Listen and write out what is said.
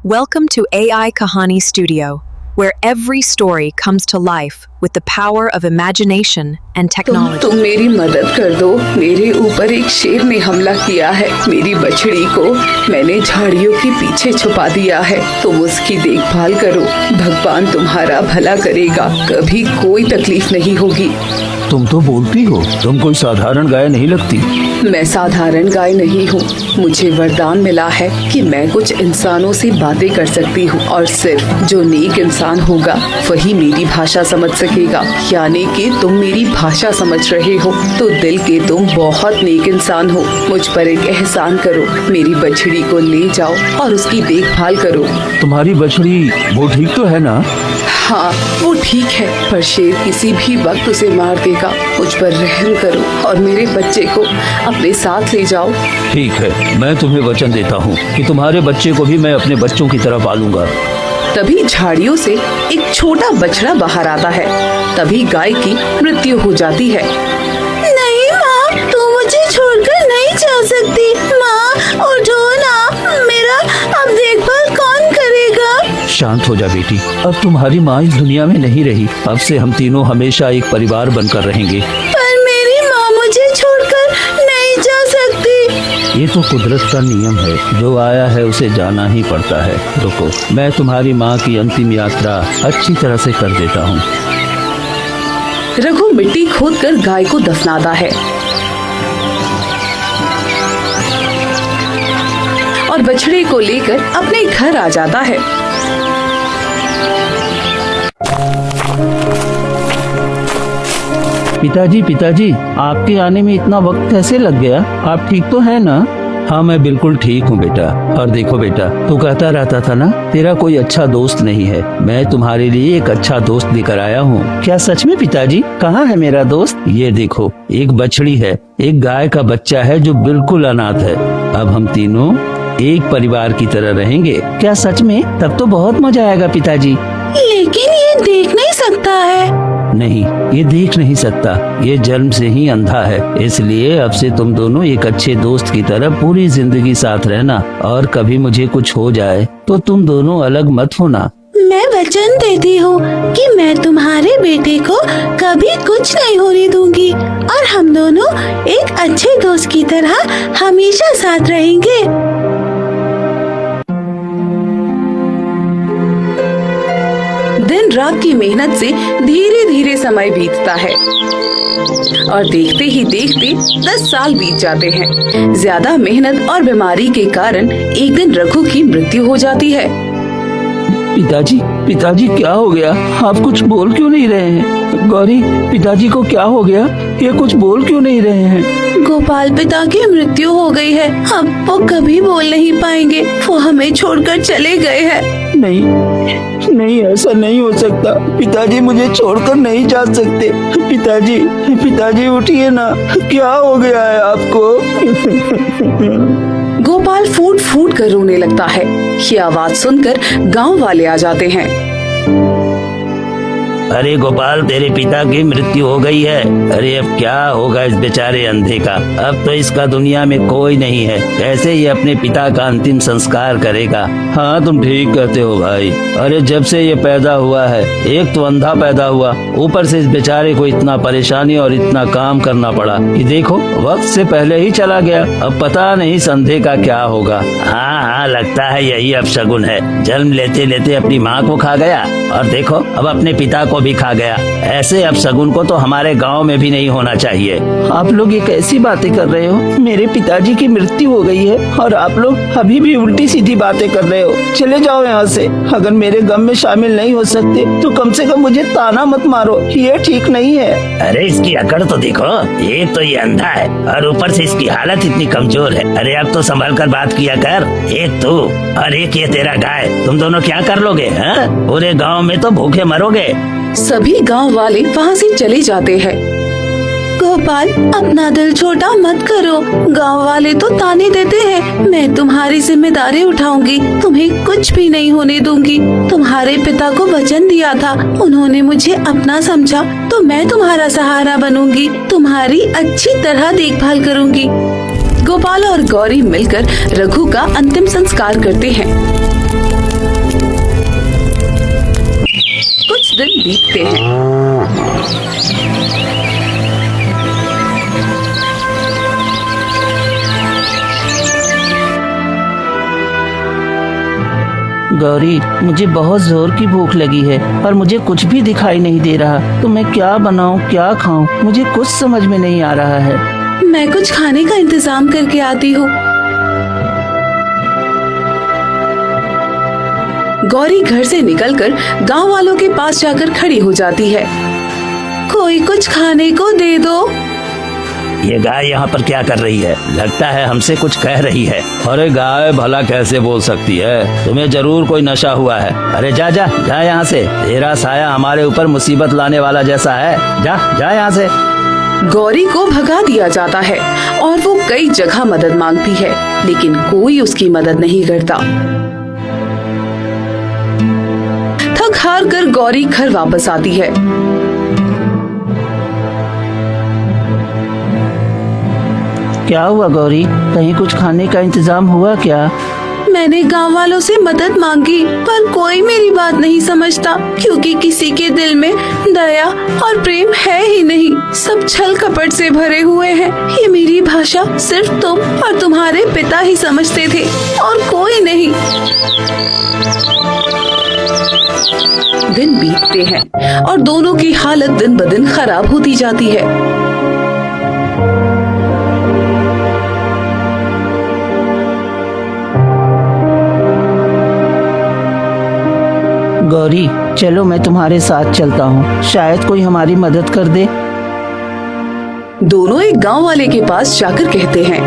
Welcome to AI Kahani Studio, where every story comes to life with the power of imagination and technology. तुम मेरी मदद कर दो। मेरे ऊपर एक शेर ने हमला किया है। मेरी बछड़ी को मैंने झाड़ियों के पीछे छुपा दिया है। तुम उसकी देखभाल करो। भगवान तुम्हारा भला करेगा। कभी कोई तकलीफ नहीं होगी। तुम तो बोलती हो, तुम कोई साधारण गाय नहीं लगती। मैं साधारण गाय नहीं हूँ। मुझे वरदान मिला है कि मैं कुछ इंसानों से बातें कर सकती हूँ और सिर्फ जो नेक इंसान होगा वही मेरी भाषा समझ सकेगा। यानी कि तुम मेरी भाषा समझ रहे हो तो दिल के तुम बहुत नेक इंसान हो। मुझ पर एक एहसान करो, मेरी बछड़ी को ले जाओ और उसकी देखभाल करो। तुम्हारी बछड़ी वो ठीक तो है ना? हाँ, वो ठीक है, पर शेर किसी भी वक्त उसे मार देगा। मुझ पर रहम करो और मेरे बच्चे को अपने साथ ले जाओ। ठीक है, मैं तुम्हें वचन देता हूँ कि तुम्हारे बच्चे को भी मैं अपने बच्चों की तरह पालूंगा। तभी झाड़ियों से एक छोटा बछड़ा बाहर आता है। तभी गाय की मृत्यु हो जाती है। नहीं माँ, तू मुझे छोड़कर नहीं जा सकती। माँ उठो ना, मेरा अब देखभाल कौन करेगा? शांत हो जा बेटी, अब तुम्हारी माँ इस दुनिया में नहीं रही। अब से हम तीनों हमेशा एक परिवार बनकर रहेंगे। पर मेरी माँ मुझे छोड़कर नहीं जा सकती। ये तो कुदरत का नियम है, जो आया है उसे जाना ही पड़ता है। रुको, मैं तुम्हारी माँ की अंतिम यात्रा अच्छी तरह से कर देता हूँ। रघु मिट्टी खोदकर गाय को दफनाता है और बछड़े को लेकर अपने घर आ जाता है। पिताजी, पिताजी, आपके आने में इतना वक्त कैसे लग गया? आप ठीक तो है ना? हाँ, मैं बिल्कुल ठीक हूँ बेटा। और देखो बेटा, तू कहता रहता था ना तेरा कोई अच्छा दोस्त नहीं है। मैं तुम्हारे लिए एक अच्छा दोस्त लेकर आया हूँ। क्या सच में पिताजी? कहाँ है मेरा दोस्त? ये देखो, एक बछड़ी है, एक गाय का बच्चा है जो बिल्कुल अनाथ है। अब हम तीनों एक परिवार की तरह रहेंगे। क्या सच में? तब तो बहुत मजा आएगा पिताजी। लेकिन ये देख नहीं सकता है। नहीं, ये देख नहीं सकता, ये जन्म से ही अंधा है। इसलिए अब से तुम दोनों एक अच्छे दोस्त की तरह पूरी जिंदगी साथ रहना, और कभी मुझे कुछ हो जाए तो तुम दोनों अलग मत होना। मैं वचन देती हूँ कि मैं तुम्हारे बेटे को कभी कुछ नहीं होने दूंगी और हम दोनों एक अच्छे दोस्त की तरह हमेशा साथ रहेंगे। दिन रात की मेहनत से धीरे धीरे समय बीतता है और देखते ही देखते 10 साल बीत जाते हैं। ज्यादा मेहनत और बीमारी के कारण एक दिन रघु की मृत्यु हो जाती है। पिताजी, पिताजी क्या हो गया? आप कुछ बोल क्यों नहीं रहे हैं? गौरी, पिताजी को क्या हो गया? ये कुछ बोल क्यों नहीं रहे हैं? गोपाल पिता की मृत्यु हो गई है। अब वो कभी बोल नहीं पाएंगे। वो हमें छोड़कर चले गए हैं। नहीं, नहीं, ऐसा नहीं हो सकता। पिताजी मुझे छोड़कर नहीं जा सकते। पिताजी, पिताजी उठिए ना, क्या हो गया है आपको? गोपाल फूट फूट कर रोने लगता है। ये आवाज सुनकर गांव वाले आ जाते हैं। अरे गोपाल, तेरे पिता की मृत्यु हो गई है। अरे अब क्या होगा इस बेचारे अंधे का? अब तो इसका दुनिया में कोई नहीं है। कैसे ये अपने पिता का अंतिम संस्कार करेगा? हाँ, तुम ठीक कहते हो भाई। अरे जब से ये पैदा हुआ है, एक तो अंधा पैदा हुआ, ऊपर से इस बेचारे को इतना परेशानी और इतना काम करना पड़ा कि देखो, वक्त से पहले ही चला गया। अब पता नहीं इस अंधे का क्या होगा। हाँ हाँ, लगता है यही अब शगुन है। जन्म लेते लेते अपनी माँ को खा गया और देखो अब अपने पिता को भी खा गया। ऐसे अब शगुन को तो हमारे गांव में भी नहीं होना चाहिए। आप लोग ये कैसी बातें कर रहे हो? मेरे पिताजी की मृत्यु हो गई है और आप लोग अभी भी उल्टी सीधी बातें कर रहे हो। चले जाओ यहाँ से। अगर मेरे गम में शामिल नहीं हो सकते तो कम से कम मुझे ताना मत मारो। ये ठीक नहीं है। अरे इसकी अकड़ तो देखो, एक तो ये अंधा है और ऊपर से इसकी हालत इतनी कमजोर है। अरे अब तो संभल कर बात किया कर। एक तू और एक ये तेरा गाय, तुम दोनों क्या कर लोगे? पूरे गाँव में तो भूखे मरोगे। सभी गांव वाले वहाँ से चले जाते हैं। गोपाल, अपना दिल छोटा मत करो। गांव वाले तो ताने देते हैं। मैं तुम्हारी जिम्मेदारी उठाऊंगी। तुम्हें कुछ भी नहीं होने दूंगी। तुम्हारे पिता को वचन दिया था, उन्होंने मुझे अपना समझा, तो मैं तुम्हारा सहारा बनूंगी। तुम्हारी अच्छी तरह देखभाल करूंगी। गोपाल और गौरी मिलकर रघु का अंतिम संस्कार करते हैं। बीतते हैं। गौरी, मुझे बहुत जोर की भूख लगी है और मुझे कुछ भी दिखाई नहीं दे रहा। तो मैं क्या बनाऊं, क्या खाऊं, मुझे कुछ समझ में नहीं आ रहा है। मैं कुछ खाने का इंतजाम करके आती हूँ। गौरी घर से निकलकर गांव वालों के पास जाकर खड़ी हो जाती है। कोई कुछ खाने को दे दो। ये गाय यहाँ पर क्या कर रही है? लगता है हमसे कुछ कह रही है। अरे गाय भला कैसे बोल सकती है? तुम्हें जरूर कोई नशा हुआ है। अरे जा जा जा यहाँ से, तेरा साया हमारे ऊपर मुसीबत लाने वाला जैसा है। जा जा यहाँ से। गौरी को भगा दिया जाता है और वो कई जगह मदद मांगती है, लेकिन कोई उसकी मदद नहीं करता। थक हार कर गौरी घर वापस आती है। क्या हुआ गौरी, कहीं कुछ खाने का इंतजाम हुआ क्या? मैंने गांव वालों से मदद मांगी पर कोई मेरी बात नहीं समझता, क्योंकि किसी के दिल में दया और प्रेम है ही नहीं। सब छल कपट से भरे हुए हैं। ये मेरी भाषा सिर्फ तुम और तुम्हारे पिता ही समझते थे और कोई नहीं। दिन बीतते हैं और दोनों की हालत दिन ब दिन खराब होती जाती है। गौरी, चलो मैं तुम्हारे साथ चलता हूँ, शायद कोई हमारी मदद कर दे। दोनों एक गांव वाले के पास जाकर कहते हैं।